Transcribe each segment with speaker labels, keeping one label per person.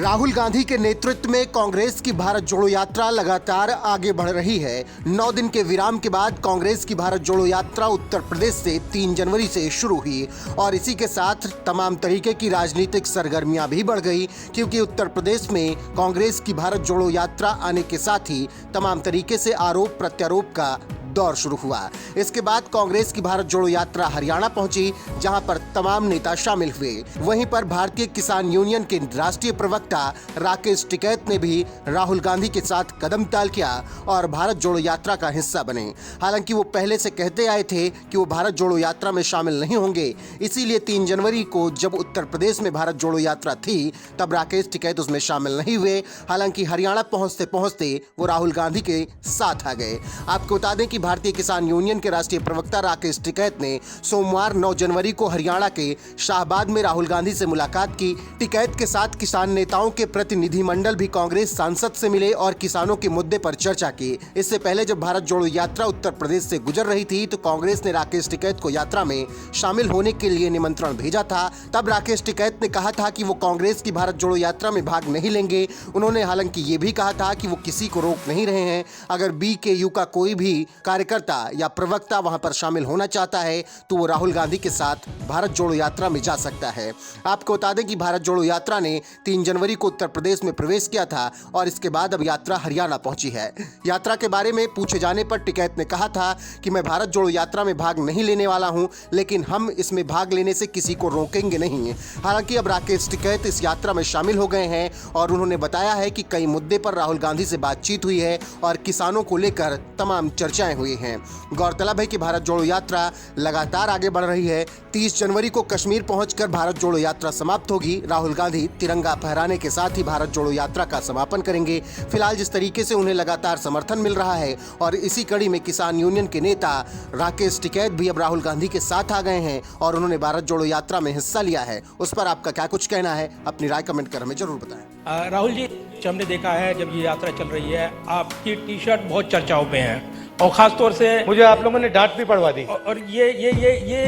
Speaker 1: राहुल गांधी के नेतृत्व में कांग्रेस की भारत जोड़ो यात्रा लगातार आगे बढ़ रही है। 9 दिन के विराम के बाद कांग्रेस की भारत जोड़ो यात्रा उत्तर प्रदेश से 3 जनवरी से शुरू हुई और इसी के साथ तमाम तरीके की राजनीतिक सरगर्मियां भी बढ़ गई, क्योंकि उत्तर प्रदेश में कांग्रेस की भारत जोड़ो यात्रा आने के साथ ही तमाम तरीके से आरोप प्रत्यारोप का दौर शुरू हुआ। इसके बाद कांग्रेस की भारत जोड़ो यात्रा हरियाणा पहुंची, जहां पर तमाम नेता शामिल हुए। वहीं पर भारतीय किसान यूनियन के राष्ट्रीय प्रवक्ता राकेश टिकैत ने भी राहुल गांधी के साथ कदम ताल किया और भारत जोड़ो यात्रा का हिस्सा बने। हालांकि वो पहले से कहते आए थे कि वो भारत जोड़ो यात्रा में शामिल नहीं होंगे, इसीलिए 3 जनवरी को जब उत्तर प्रदेश में भारत जोड़ो यात्रा थी तब राकेश टिकैत उसमें शामिल नहीं हुए। हालांकि हरियाणा पहुंचते पहुंचते वो राहुल गांधी के साथ आ गए। आपको बता दें कि भारतीय किसान यूनियन के राष्ट्रीय प्रवक्ता राकेश टिकैत ने सोमवार 9 जनवरी को हरियाणा के शाहबाद में राहुल गांधी से मुलाकात की। टिकैत के साथ किसान नेताओं के प्रतिनिधिमंडल भी कांग्रेस सांसद से मिले और किसानों के मुद्दे पर चर्चा की। इससे पहले जब भारत जोड़ो यात्रा उत्तर प्रदेश से गुजर रही थी तो कांग्रेस ने राकेश टिकैत को यात्रा में शामिल होने के लिए निमंत्रण भेजा था। तब राकेश टिकैत ने कहा था कि वो कांग्रेस की भारत जोड़ो यात्रा में भाग नहीं लेंगे। उन्होंने हालांकि ये भी कहा था कि वो किसी को रोक नहीं रहे हैं। अगर बीकेयू का कोई भी कार्यकर्ता या प्रवक्ता वहां पर शामिल होना चाहता है तो वो राहुल गांधी के साथ भारत जोड़ो यात्रा में जा सकता है। आपको बता दें कि भारत जोड़ो यात्रा ने 3 जनवरी को उत्तर प्रदेश में प्रवेश किया था और इसके बाद अब यात्रा हरियाणा पहुंची है। यात्रा के बारे में पूछे जाने पर टिकैत ने कहा था कि मैं भारत जोड़ो यात्रा में भाग नहीं लेने वाला हूं, लेकिन हम इसमें भाग लेने से किसी को रोकेंगे नहीं। हालांकि अब राकेश टिकैत इस यात्रा में शामिल हो गए हैं और उन्होंने बताया है कि कई मुद्दे पर राहुल गांधी से बातचीत हुई है और किसानों को लेकर तमाम चर्चाएं हुई हैं। गौरतलब है कि भारत जोड़ो यात्रा लगातार आगे बढ़ रही है। 30 जनवरी को कश्मीर पहुंचकर भारत जोड़ो यात्रा समाप्त होगी। राहुल गांधी तिरंगा फहराने के साथ ही भारत जोड़ो यात्रा का समापन करेंगे। फिलहाल जिस तरीके से उन्हें लगातार समर्थन मिल रहा है और इसी कड़ी में किसान यूनियन के नेता राकेश टिकैत भी अब राहुल गांधी के साथ आ गए हैं और उन्होंने भारत जोड़ो यात्रा में हिस्सा लिया है। उस पर आपका क्या कुछ कहना है, अपनी राय कमेंट कर हमें जरूर बताएं।
Speaker 2: राहुल जी, हमने देखा है जब ये यात्रा चल रही है आपकी टी शर्ट बहुत चर्चाओं में है और खास तौर से
Speaker 3: मुझे आप लोगों ने डांट भी पड़वा दी
Speaker 2: और ये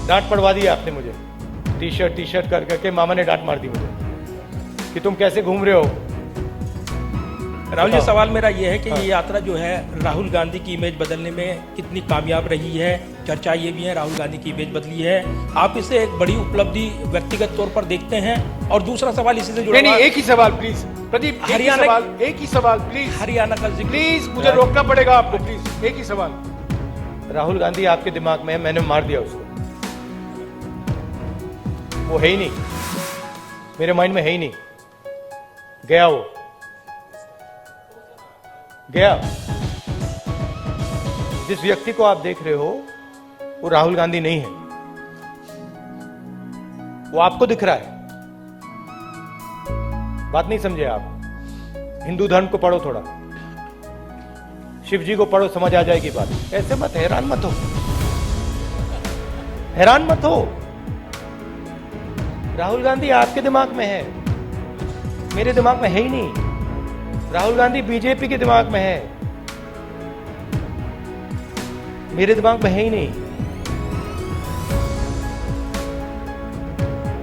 Speaker 3: डांट पड़वा दी आपने मुझे। टी शर्ट कर करके मामा ने डांट मार दी मुझे कि तुम कैसे घूम रहे हो।
Speaker 2: राहुल जी, सवाल मेरा ये है कि ये यात्रा जो है राहुल गांधी की इमेज बदलने में कितनी कामयाब रही है। चर्चा ये भी है राहुल गांधी की इमेज बदली है, आप इसे एक बड़ी उपलब्धि व्यक्तिगत तौर पर देखते हैं? और दूसरा सवाल इसी से जुड़ा
Speaker 3: नहीं, एक ही सवाल प्लीज प्रदीप,
Speaker 2: हरियाणा
Speaker 3: एक ही सवाल प्लीज,
Speaker 2: हरियाणा का जिक्र
Speaker 3: प्लीज मुझे रोकना पड़ेगा आपको, प्लीज एक ही सवाल। राहुल गांधी आपके दिमाग में है, मैंने मार दिया उसको, वो है ही नहीं, मेरे माइंड में है ही नहीं, गया वो गया। जिस व्यक्ति को आप देख रहे हो वो राहुल गांधी नहीं है, वो आपको दिख रहा है। बात नहीं समझे आप। हिंदू धर्म को पढ़ो थोड़ा, शिव जी को पढ़ो, समझ आ जाएगी बात। ऐसे मत हैरान मत हो, हैरान मत हो। राहुल गांधी आपके दिमाग में है, मेरे दिमाग में है ही नहीं। राहुल गांधी बीजेपी के दिमाग में है, मेरे दिमाग में है ही नहीं।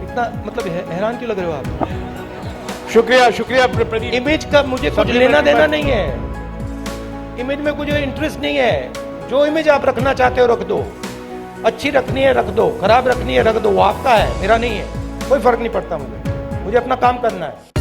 Speaker 3: इतना मतलब हैरान क्यों लग रहे हो आप? शुक्रिया प्रदीप। इमेज का मुझे कुछ लेना देना नहीं है, इमेज में कुछ इंटरेस्ट नहीं है। जो इमेज आप रखना चाहते हो रख दो, अच्छी रखनी है रख दो, खराब रखनी है रख दो, वो आपका है, मेरा नहीं है। कोई फर्क नहीं पड़ता मुझे अपना काम करना है।